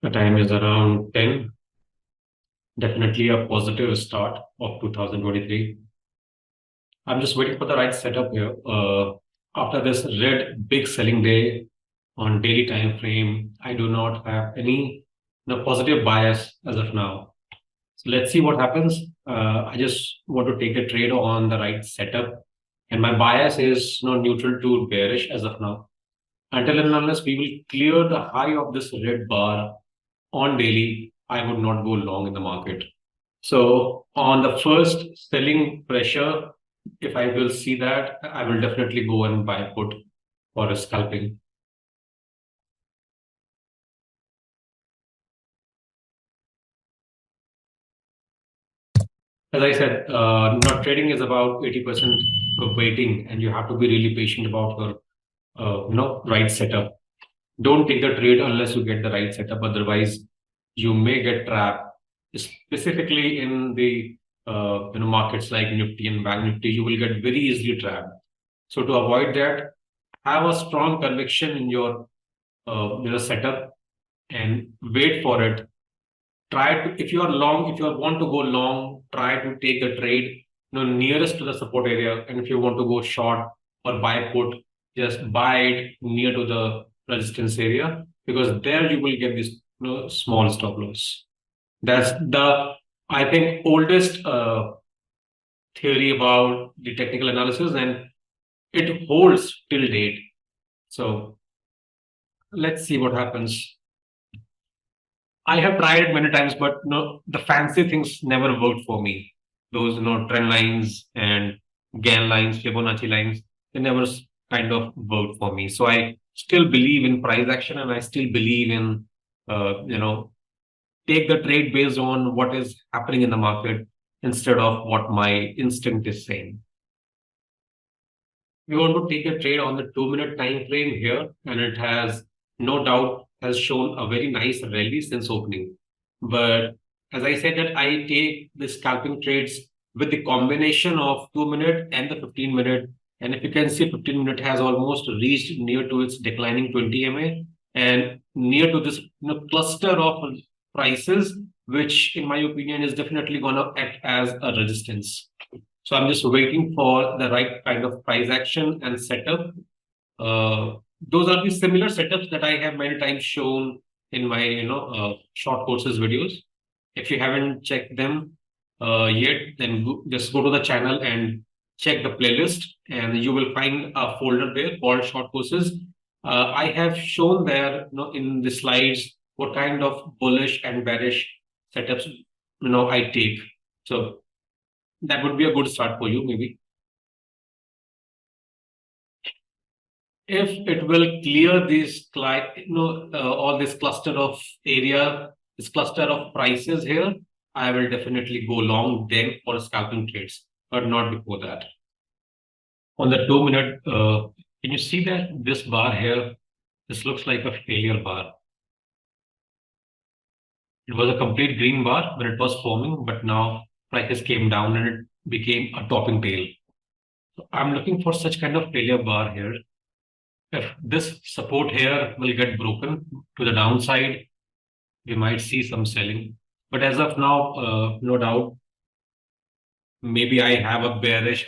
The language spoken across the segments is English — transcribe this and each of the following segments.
The time is around 10. Definitely a positive start of 2023. I'm just waiting for the right setup here. After this red big selling day on daily time frame, I do not have any positive bias as of now. So let's see what happens. I just want to take a trade on the right setup, and my bias is neutral to bearish as of now. Until and unless we will clear the high of this red bar on daily, I would not go long in the market. So on the first selling pressure, if I will see that, I will definitely go and buy put for a scalping. As I said, not trading is about 80% waiting, and you have to be really patient about your right setup. Don't take the trade unless you get the right setup. Otherwise, you may get trapped. Specifically in the markets like Nifty and Bank Nifty, you will get very easily trapped. So to avoid that, have a strong conviction in your setup and wait for it. Try to, if you are long, if you want to go long, try to take the trade nearest to the support area. And if you want to go short or buy put, just buy it near to the resistance area, because there you will get this small stop loss. That's the, I think, oldest theory about the technical analysis, and it holds till date. So let's see what happens. I have tried it many times, but the fancy things never worked for me. Those trend lines and Gann lines, Fibonacci lines, they never kind of worked for me. So I still believe in price action, and I still believe in take the trade based on what is happening in the market instead of what my instinct is saying. We want to take a trade on the 2-minute time frame here, and it has no doubt has shown a very nice rally since opening. But as I said, that I take the scalping trades with the combination of 2-minute and the 15-minute. And if you can see, 15-minute has almost reached near to its declining 20 MA and near to this cluster of prices, which in my opinion is definitely going to act as a resistance. So I'm just waiting for the right kind of price action and setup. Those are the similar setups that I have many times shown in my short courses videos. If you haven't checked them yet, then just go to the channel and check the playlist, and you will find a folder there called short courses. I have shown there in the slides what kind of bullish and bearish setups I take. So that would be a good start for you, maybe. If it will clear this, all this cluster of area, this cluster of prices here, I will definitely go long then for scalping trades, but not before that. On the 2-minute, can you see that this bar here? This looks like a failure bar. It was a complete green bar when it was forming, but now prices came down and it became a topping tail. So I'm looking for such kind of failure bar here. If this support here will get broken to the downside, we might see some selling. But as of now, no doubt, maybe I have a bearish,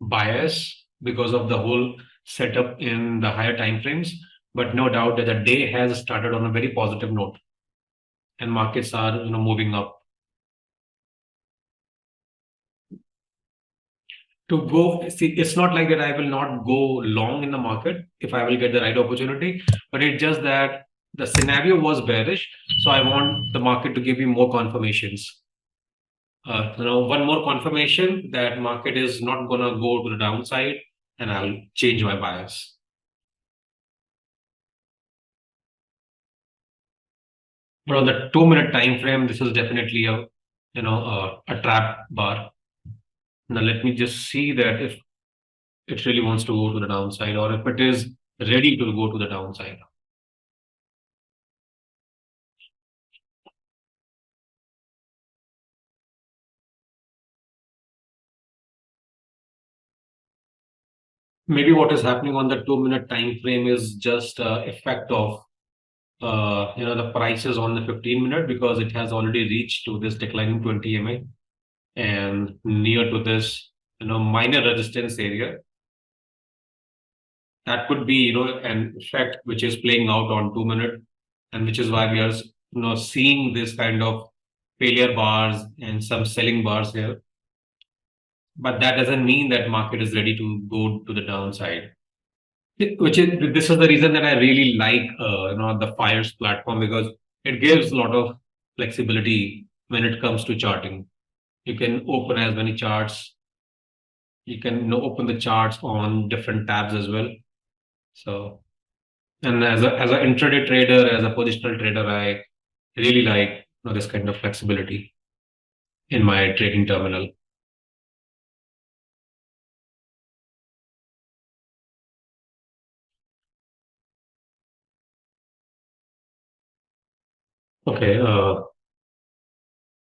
bias because of the whole setup in the higher time frames. But no doubt that the day has started on a very positive note, and markets are moving up. To go, see, it's not like that I will not go long in the market if I will get the right opportunity, but it's just that the scenario was bearish. So I want the market to give me more confirmations. One more confirmation that market is not going to go to the downside, and I'll change my bias. But on the 2-minute time frame, this is definitely a trap bar. Now let me just see that if it really wants to go to the downside, or if it is ready to go to the downside. Maybe what is happening on the 2-minute time frame is just effect of the prices on the 15-minute because it has already reached to this declining 20 MA and near to this, minor resistance area. That could be, an effect which is playing out on 2-minute, and which is why we are, seeing this kind of failure bars and some selling bars here. But that doesn't mean that market is ready to go to the downside. This is the reason that I really like, the Fyers platform, because it gives a lot of flexibility when it comes to charting. You can open as many charts. You can, open the charts on different tabs as well. So, and as an intraday trader, as a positional trader, I really like, this kind of flexibility in my trading terminal. Okay,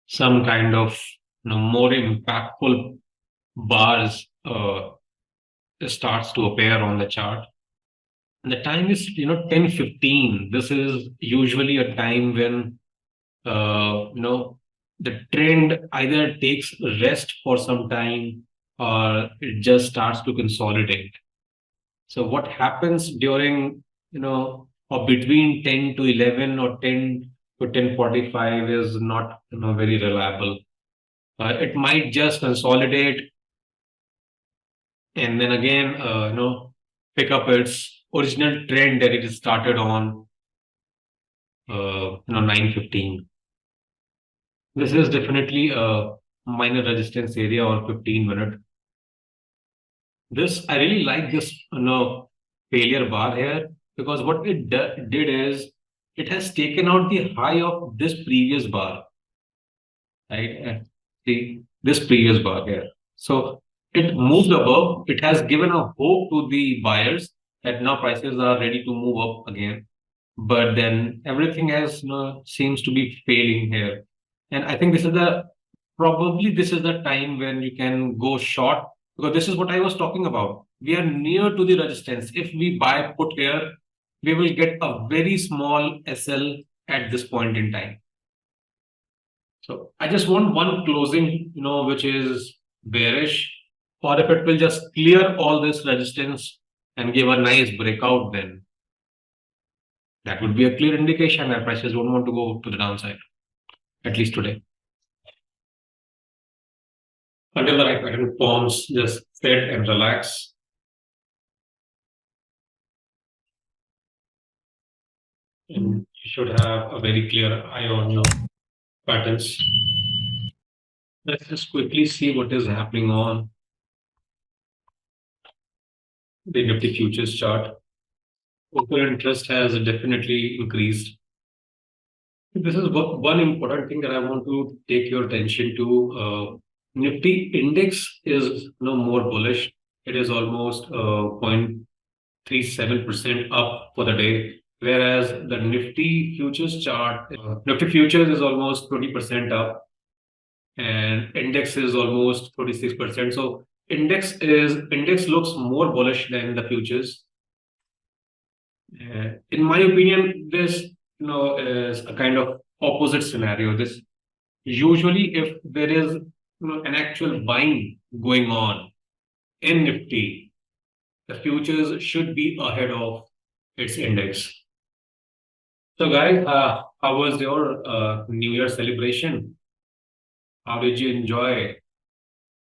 some kind of, more impactful bars starts to appear on the chart. And the time is, 10:15. This is usually a time when, the trend either takes rest for some time or it just starts to consolidate. So what happens during, or between 10 to 11 or 10 to 10:45 is not, very reliable. It might just consolidate and then again, pick up its original trend that it started on, 9:15. This is definitely a minor resistance area or 15-minute. I really like this, failure bar here, because what it did is it has taken out the high of this previous bar, right? See this previous bar here. So it moved above. It has given a hope to the buyers that now prices are ready to move up again. But then everything has, seems to be failing here. And I think probably this is the time when you can go short, because this is what I was talking about. We are near to the resistance. If we buy put here, we will get a very small SL at this point in time. So I just want one closing, which is bearish, or if it will just clear all this resistance and give a nice breakout, then that would be a clear indication that prices don't want to go to the downside, at least today. Until the right pattern forms, just sit and relax. And you should have a very clear eye on your patterns. Let's just quickly see what is happening on the Nifty futures chart. Open interest has definitely increased. This is one important thing that I want to take your attention to. Nifty index is more bullish. It is almost 0.37% up for the day, whereas the Nifty futures chart, Nifty futures is almost 20% up, and index is almost 36%. So index looks more bullish than the futures. In my opinion, this is a kind of opposite scenario. This usually, if there is an actual buying going on in Nifty, the futures should be ahead of its index. So, guys, how was your New Year celebration? How did you enjoy?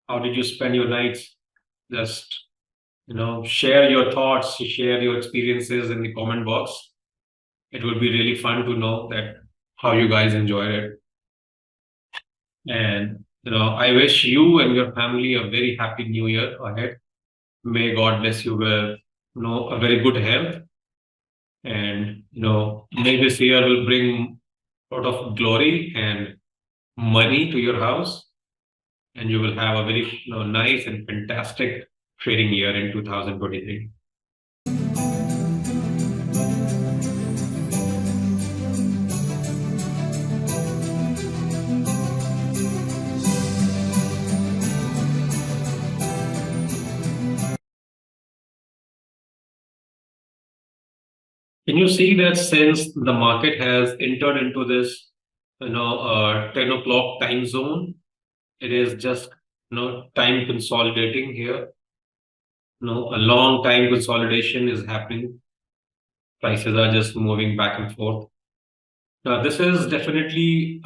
How did you spend your nights? Just share your thoughts, share your experiences in the comment box. It would be really fun to know that how you guys enjoyed it. And I wish you and your family a very happy New Year ahead. May God bless you with a very good health, and may this year will bring a lot of glory and money to your house, and you will have a very nice and fantastic trading year in 2023. Can Can you see that since the market has entered into this, 10 o'clock time zone, it is just, time consolidating here. A long time consolidation is happening. Prices are just moving back and forth. Now, this is definitely,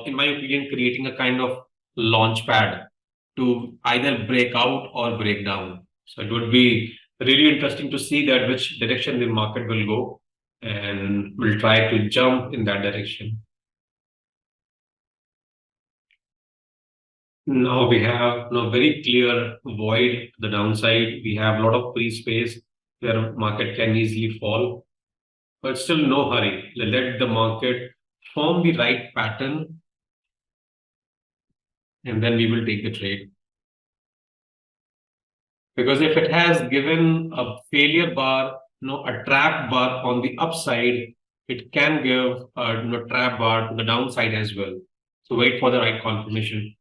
in my opinion, creating a kind of launch pad to either break out or break down. So it would be really interesting to see that which direction the market will go, and we'll try to jump in that direction. Now we have very clear void to the downside. We have a lot of free space where market can easily fall, but still no hurry. Let the market form the right pattern, and then we will take the trade. Because if it has given a failure bar, a trap bar on the upside, it can give a trap bar to the downside as well. So wait for the right confirmation.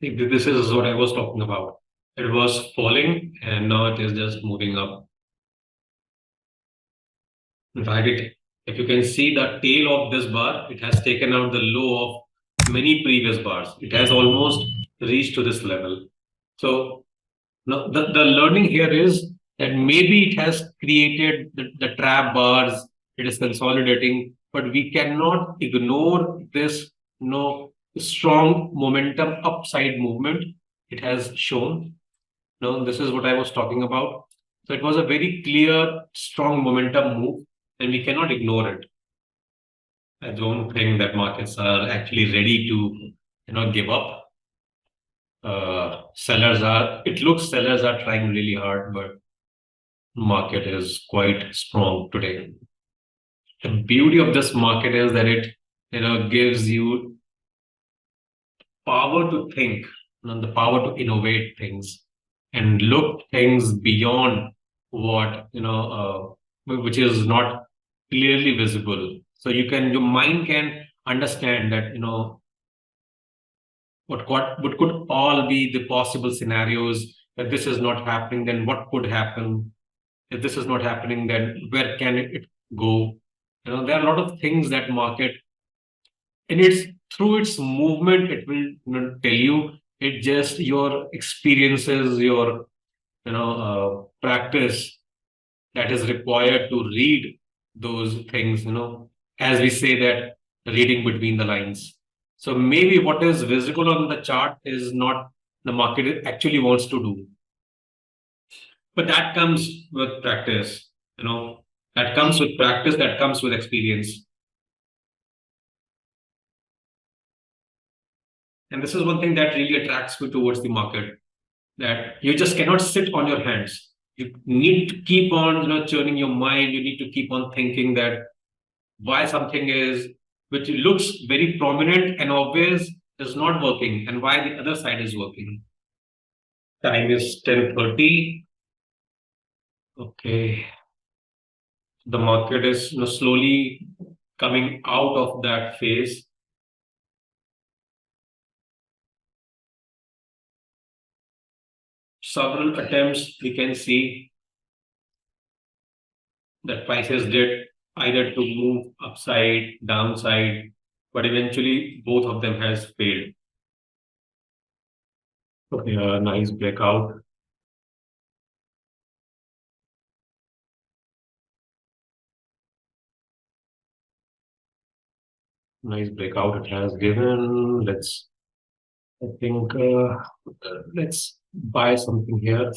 See, this is what I was talking about. It was falling and now it is just moving up. In fact, if you can see the tail of this bar, it has taken out the low of many previous bars. It has almost reached to this level. So now, the learning here is that maybe it has created the trap bars, it is consolidating, but we cannot ignore this strong momentum upside movement it has shown. This is what I was talking about. So it was a very clear, strong momentum move, and we cannot ignore it. I don't think that markets are actually ready to give up. It looks sellers are trying really hard, but market is quite strong today. The beauty of this market is that it gives you power to think, the power to innovate things and look things beyond what which is not clearly visible. So your mind can understand that what could all be the possible scenarios. If this is not happening, then what could happen? If this is not happening, then where can it go? There are a lot of things that market, and it's through its movement, it will tell you. It just your experiences, your practice that is required to read those things. As we say that reading between the lines. So maybe what is visible on the chart is not the market actually wants to do. But that comes with practice, that comes with practice, that comes with experience. And this is one thing that really attracts me towards the market, that you just cannot sit on your hands. You need to keep on, churning your mind. You need to keep on thinking that why something is, which looks very prominent and obvious, is not working, and why the other side is working. Time is 10:30. Okay. The market is slowly coming out of that phase. Several attempts we can see that prices did either to move upside, downside, but eventually both of them has failed. Okay, nice breakout. Nice breakout it has given. I think, let's buy something here.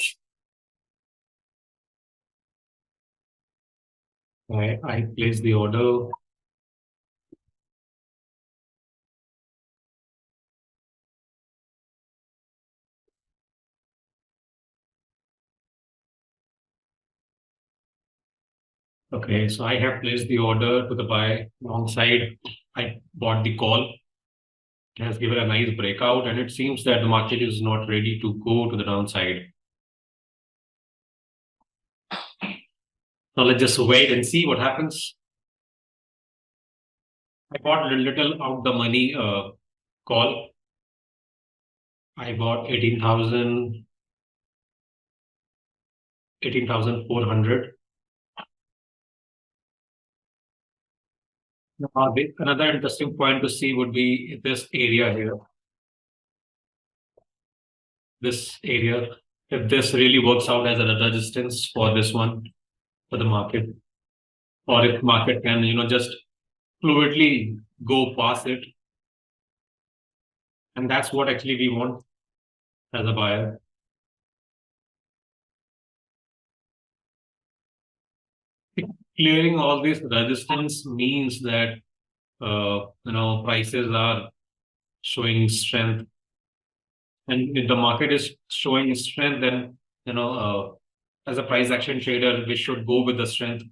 I place the order. Okay, so I have placed the order to the buy alongside. I bought the call. It has given a nice breakout, and it seems that the market is not ready to go to the downside. Now let's just wait and see what happens. I bought a little out the money call. I bought 18,400. Another interesting point to see would be this area here. This area, if this really works out as a resistance for this one, for the market, or if market can, just fluidly go past it. And that's what actually we want as a buyer. Clearing all this resistance means that, prices are showing strength. And if the market is showing strength, then, as a price action trader, we should go with the strength.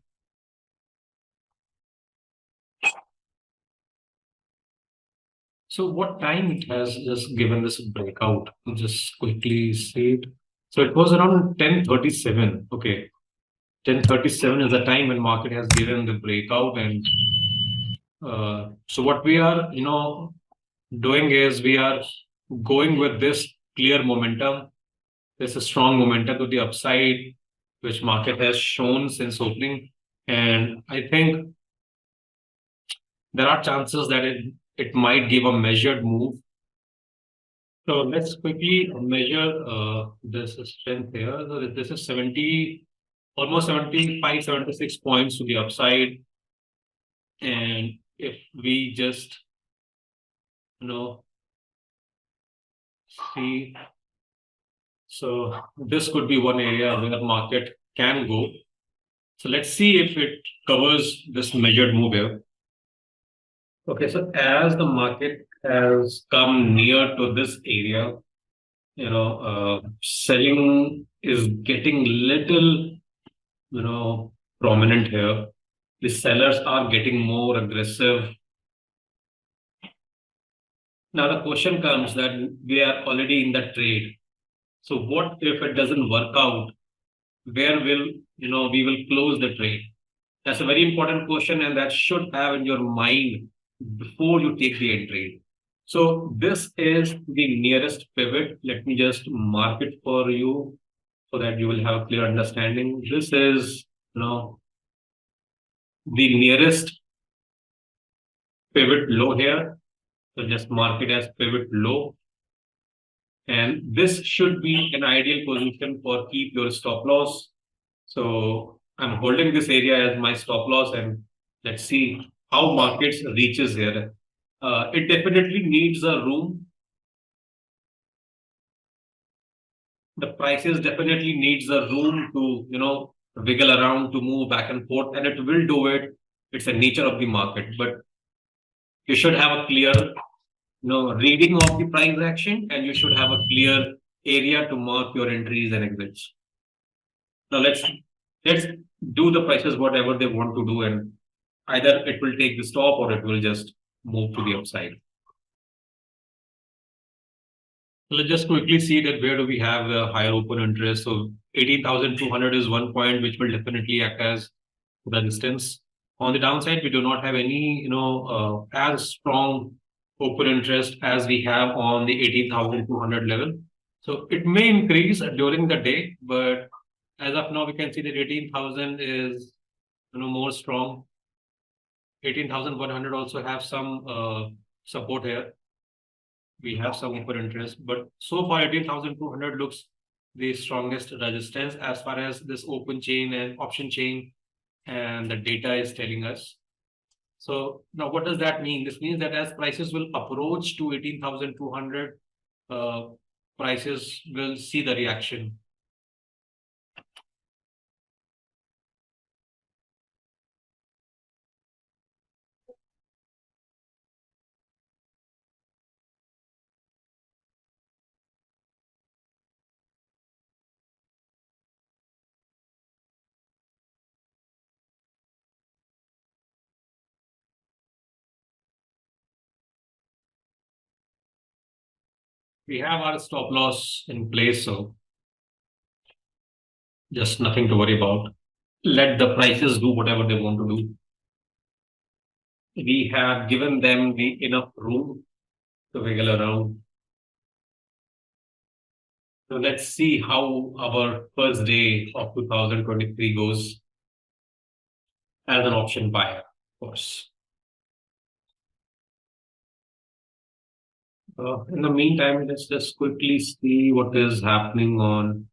So what time it has just given this breakout? I'll just quickly see it. So it was around 10:37. Okay. 10:37 is the time when market has given the breakout. And so what we are, doing is we are going with this clear momentum. There's a strong momentum to the upside, which market has shown since opening. And I think there are chances that it might give a measured move. So let's quickly measure this strength here. So this is 70, almost 75, 76 points to the upside. And if we just, see, so this could be one area where the market can go. So let's see if it covers this measured move here. Okay, so as the market has come near to this area, selling is getting little, prominent here. The sellers are getting more aggressive. Now the question comes that we are already in the trade. So what if it doesn't work out? Where will, we will close the trade? That's a very important question, and that should have in your mind before you take the entry. So this is the nearest pivot. Let me just mark it for you so that you will have a clear understanding. This is, the nearest pivot low here. So just mark it as pivot low. And this should be an ideal position for keep your stop loss. So I'm holding this area as my stop loss, and let's see how markets reaches here. It definitely needs a room. The prices definitely needs a room to, wiggle around, to move back and forth, and it will do it. It's the nature of the market, but you should have a clear, reading of the price action, and you should have a clear area to mark your entries and exits. Now let's do the prices whatever they want to do, and either it will take the stop or it will just move to the upside. Let's just quickly see that where do we have the higher open interest. So 18,200 is one point which will definitely act as the resistance. On the downside, we do not have any, as strong open interest as we have on the 18,200 level. So it may increase during the day, but as of now, we can see that 18,000 is, more strong. 18,100 also have some support here. We have some open interest, but so far 18,200 looks the strongest resistance as far as this open chain and option chain and the data is telling us. So now what does that mean? This means that as prices will approach to 18,200, prices will see the reaction. We have our stop loss in place, so just nothing to worry about. Let the prices do whatever they want to do. We have given them the enough room to wiggle around. So let's see how our first day of 2023 goes as an option buyer, of course. In the meantime, let's just quickly see what is happening on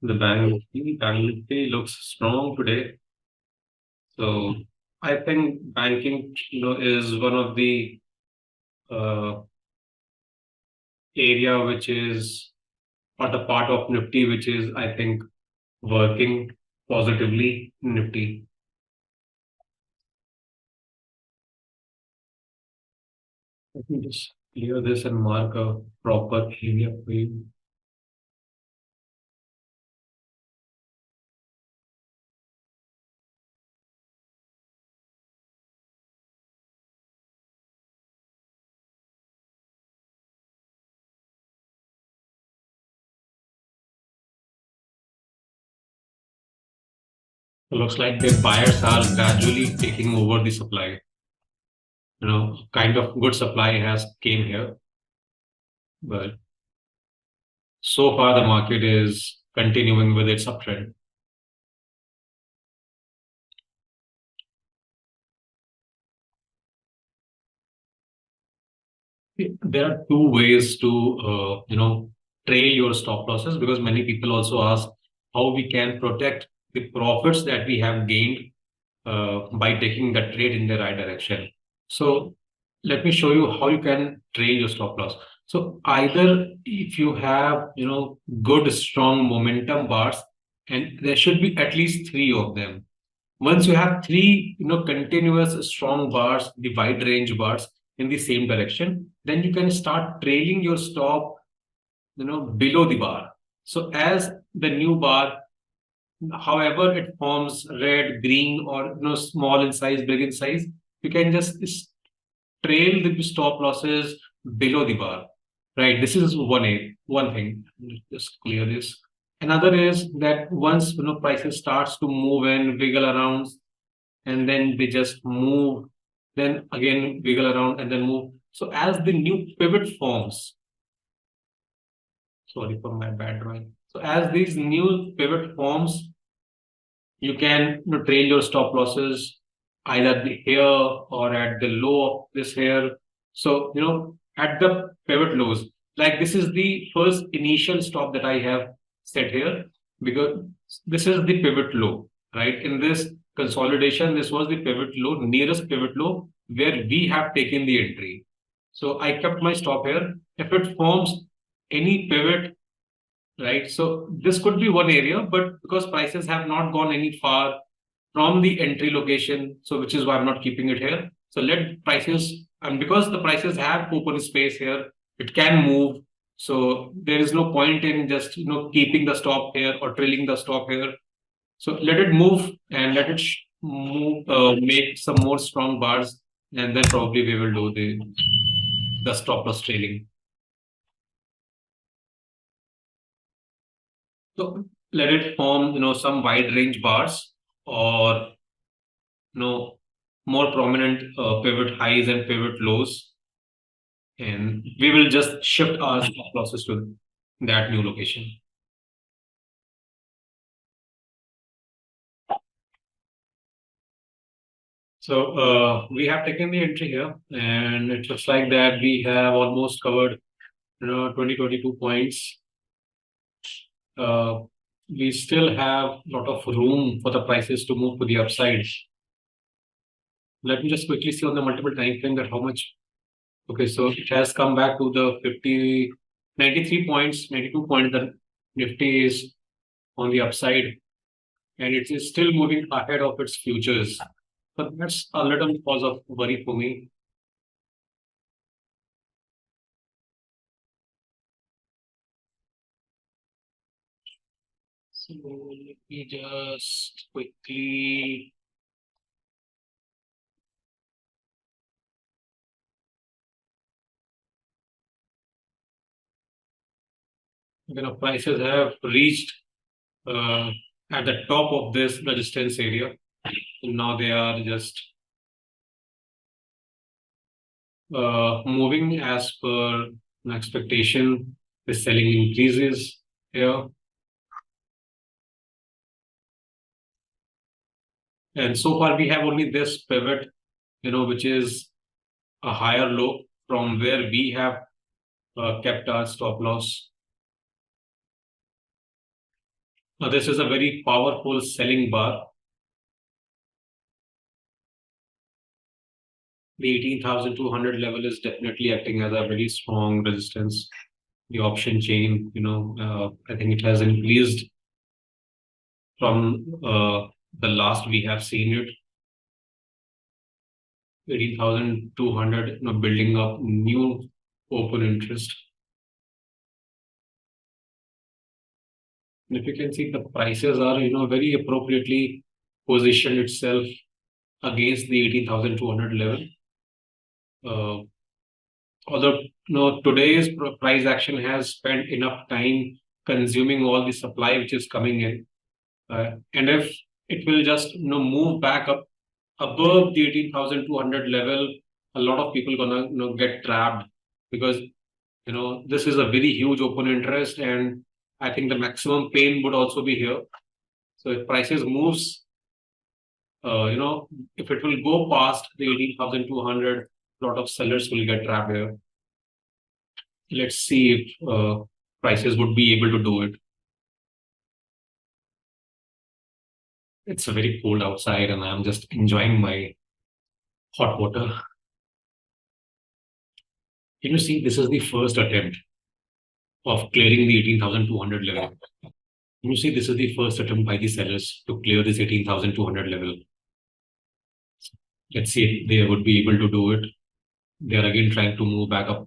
the bank Nifty. Bank Nifty looks strong today. So I think banking, is one of the uh, area which is or the part of Nifty which is, I think, working positively in Nifty. Let me just clear this and mark a proper area for you. It looks like the buyers are gradually taking over the supply. Kind of good supply has came here, but so far the market is continuing with its uptrend. There are two ways to trail your stop losses, because many people also ask how we can protect the profits that we have gained by taking the trade in the right direction. So let me show you how you can trail your stop loss. So either if you have good strong momentum bars, and there should be at least three of them. Once you have three continuous strong bars, the wide range bars in the same direction, then you can start trailing your stop below the bar. So as the new bar, however it forms, red, green, or small in size, big in size, you can just trail the stop losses below the bar. Right. This is one thing. Just clear this. Another is that once prices starts to move and wiggle around, and then they just move, then again wiggle around and then move. So as the new pivot forms, sorry for my bad drawing. So as these new pivot forms, you can trail your stop losses either here or at the low of this here. So at the pivot lows, like this is the first initial stop that I have set here, because this is the pivot low, right? In this consolidation, this was the pivot low, nearest pivot low where we have taken the entry. So I kept my stop here. If it forms any pivot, right? So this could be one area, but because prices have not gone any far from the entry location, so which is why I'm not keeping it here. So let prices, and because the prices have open space here, it can move. So there is no point in just keeping the stop here or trailing the stop here. So let it move and let it move, make some more strong bars, and then probably we will do the stop loss trailing. So let it form, some wide range bars, or more prominent pivot highs and pivot lows, and we will just shift our stop losses to that new location. So we have taken the entry here, and it looks like that we have almost covered 22 points. We still have a lot of room for the prices to move to the upside. Let me just quickly see on the multiple time frame that how much. Okay, so it has come back to the 93 points, 92 points. The Nifty is on the upside, and it is still moving ahead of its futures. But that's a little cause of worry for me. So let me just quickly. Prices have reached at the top of this resistance area. Now they are just moving as per an expectation. The selling increases here. And so far we have only this pivot, which is a higher low from where we have kept our stop loss. Now this is a very powerful selling bar. The 18,200 level is definitely acting as a very strong resistance. The option chain, I think it has increased from the last we have seen it. 18,200, building up new open interest. And if you can see, the prices are, very appropriately positioned itself against the 18,200 level. Although today's price action has spent enough time consuming all the supply which is coming in, and if it will just move back up above the 18,200 level, a lot of people gonna get trapped, because this is a very huge open interest, and I think the maximum pain would also be here. So if prices moves, if it will go past the 18,200, a lot of sellers will get trapped here. Let's see if prices would be able to do it. It's very cold outside and I'm just enjoying my hot water. Can you see, this is the first attempt of clearing the 18,200 level. Can you see, this is the first attempt by the sellers to clear this 18,200 level. Let's see if they would be able to do it. They are again trying to move back up.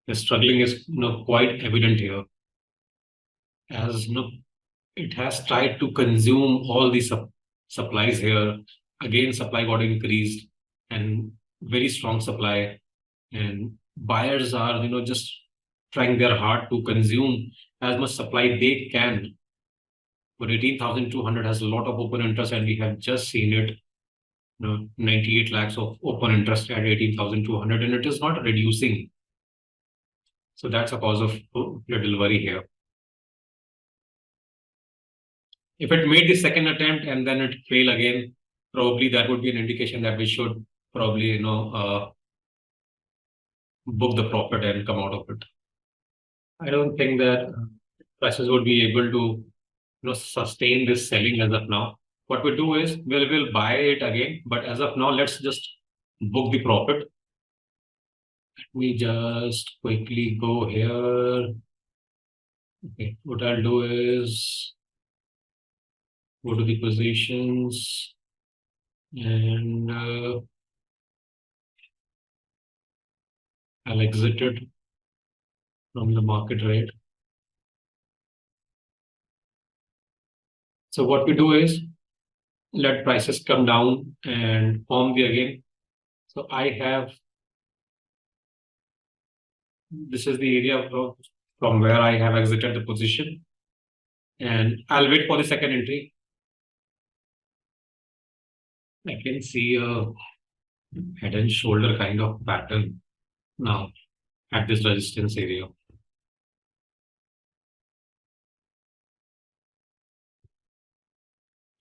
The struggling is quite evident here, as it has tried to consume all the supplies here. Again, supply got increased and very strong supply, and buyers are just trying their hard to consume as much supply they can. But 18,200 has a lot of open interest, and we have just seen it. 98 lakhs of open interest at 18,200, and it is not reducing. So that's a cause of little worry here. If it made the second attempt and then it failed again, probably that would be an indication that we should probably, book the profit and come out of it. I don't think that prices would be able to, sustain this selling as of now. What we do is we'll buy it again, but as of now, let's just book the profit. Let me just quickly go here. Okay, what I'll do is go to the positions and I'll exit it from the market rate. So what we do is let prices come down and form the again. So I have, this is the area from where I have exited the position, and I'll wait for the second entry. I can see a head and shoulder kind of pattern now at this resistance area.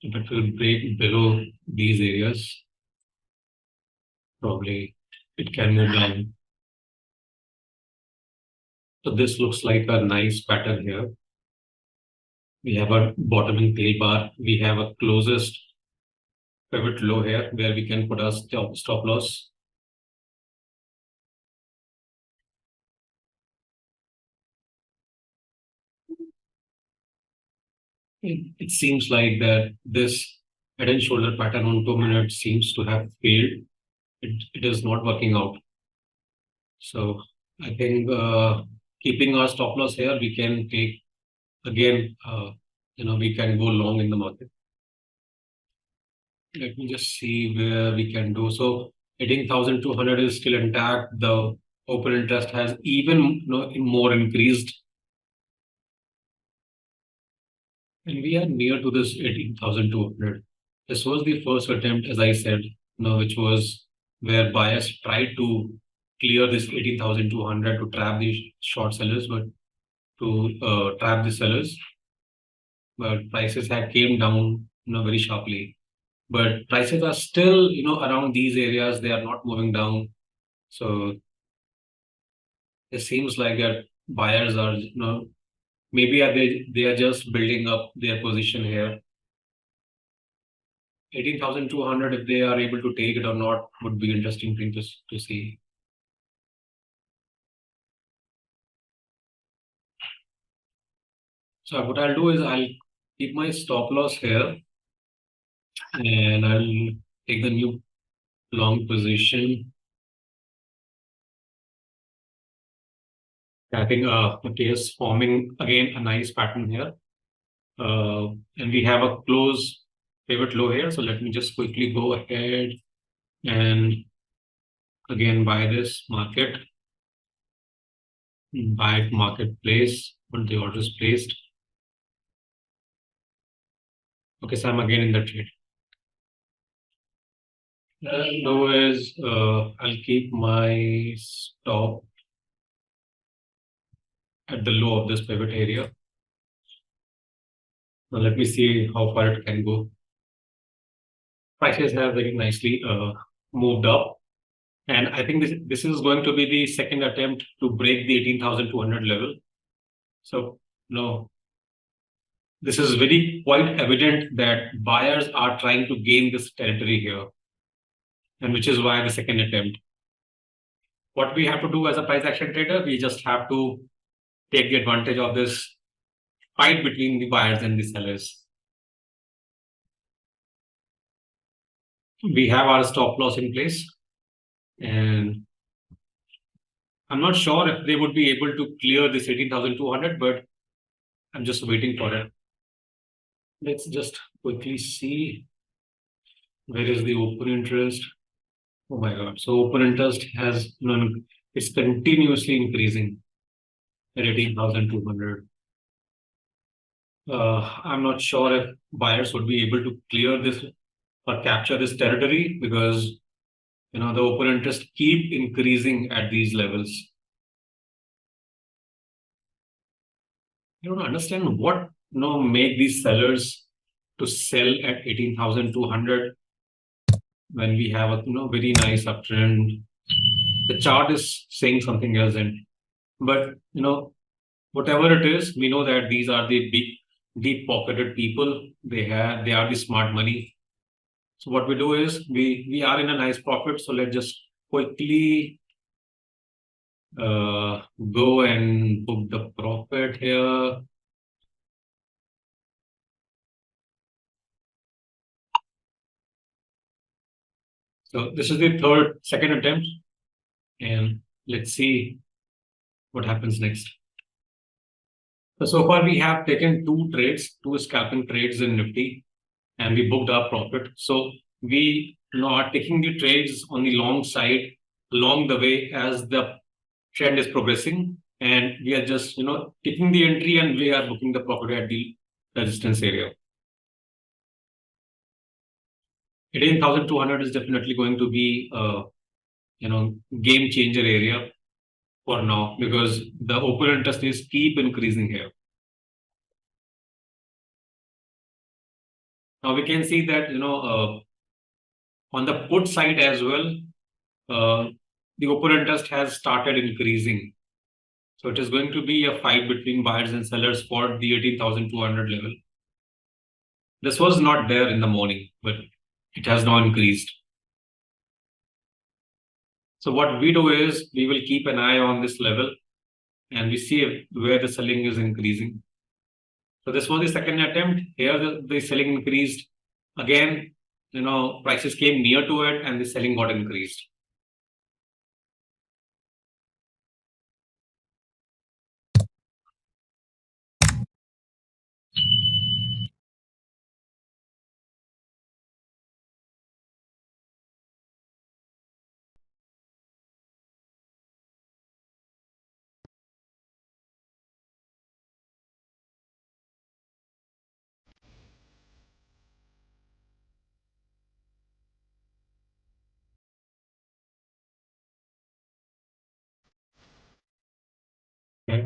If it will break below these areas, probably it can move down. So this looks like a nice pattern here. We have a bottoming tail bar. We have a closest pivot low here where we can put our stop loss. It seems like that this head and shoulder pattern on 2 minutes seems to have failed. It is not working out. So I think keeping our stop loss here, we can take again, we can go long in the market. Let me just see where we can do. So 18,200 is still intact. The open interest has even more increased. And we are near to this 18,200. This was the first attempt, as I said, which was where buyers tried to clear this 18,200 to trap the short sellers, but to trap the sellers. But prices have came down, very sharply. But prices are still, around these areas. They are not moving down. So it seems like that buyers are, maybe they are just building up their position here. 18,200, if they are able to take it or not, would be interesting thing to see. So what I'll do is I'll keep my stop loss here and I'll take the new long position. I think okay, is forming again a nice pattern here. And we have a close pivot low here. So let me just quickly go ahead and again buy this market, buy marketplace, when the order is placed. Okay, so I'm again in the trade. Low is I'll keep my stop at the low of this pivot area. Now let me see how far it can go. Prices have very nicely moved up. And I think this is going to be the second attempt to break the 18,200 level. So, this is very quite evident that buyers are trying to gain this territory here, and which is why the second attempt. What we have to do as a price action trader, we just have to take the advantage of this fight between the buyers and the sellers. We have our stop loss in place, and I'm not sure if they would be able to clear this 18,200, but I'm just waiting for it. Let's just quickly see where is the open interest. Oh my God. So open interest has, it's continuously increasing at 18,200. I'm not sure if buyers would be able to clear this or capture this territory because, the open interest keep increasing at these levels. You don't understand what, make these sellers to sell at 18,200 when we have a, very nice uptrend. The chart is saying something else, but whatever it is, we know that these are the big, deep-pocketed people. They are the smart money. So what we do is we are in a nice profit. So let's just quickly go and book the profit here. So this is the second attempt, and let's see what happens next. So far we have taken two scalping trades in Nifty, and we booked our profit. So we are taking the trades on the long side along the way as the trend is progressing, and we are just taking the entry and we are booking the profit at the resistance area. 18,200 is definitely going to be game changer area for now because the open interest is keep increasing here. Now we can see that on the put side as well, the open interest has started increasing. So it is going to be a fight between buyers and sellers for the 18,200 level. This was not there in the morning, but it has now increased. So what we do is we will keep an eye on this level and we see where the selling is increasing. So this was the second attempt. Here the selling increased. Again, prices came near to it and the selling got increased.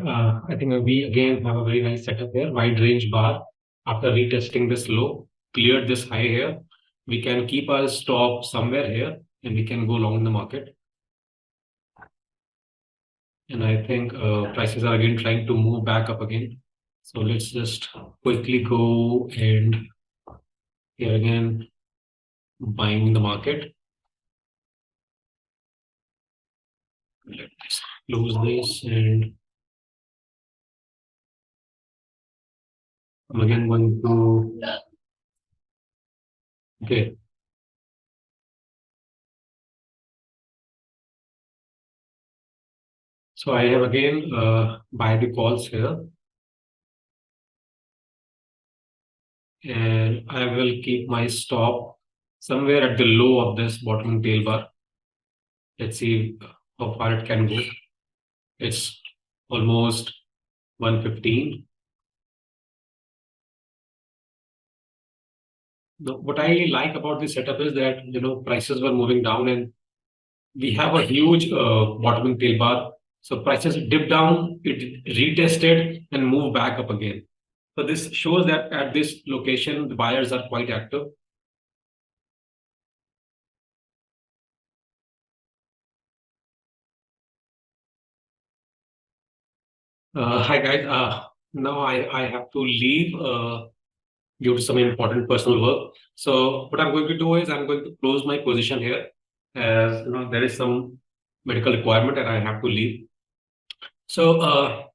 I think we again have a very nice setup here. Wide range bar. After retesting this low, cleared this high here. We can keep our stop somewhere here and we can go long in the market. And I think prices are again trying to move back up again. So let's just quickly go and here again, buying the market. Let's close this and I'm again going to, okay. So I have again buy the calls here. And I will keep my stop somewhere at the low of this bottom tail bar. Let's see how far it can go. It's almost 115. What I like about this setup is that prices were moving down and we have a huge bottoming tail bar. So prices dipped down, it retested and moved back up again. So this shows that at this location, the buyers are quite active. Hi guys, now I have to leave due to some important personal work. So what I'm going to do is I'm going to close my position here as there is some medical requirement and I have to leave. So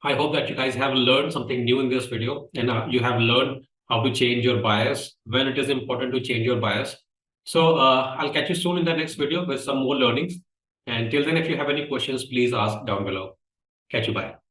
I hope that you guys have learned something new in this video and you have learned how to change your bias, when it is important to change your bias. So I'll catch you soon in the next video with some more learnings. And till then, if you have any questions, please ask down below. Catch you, bye.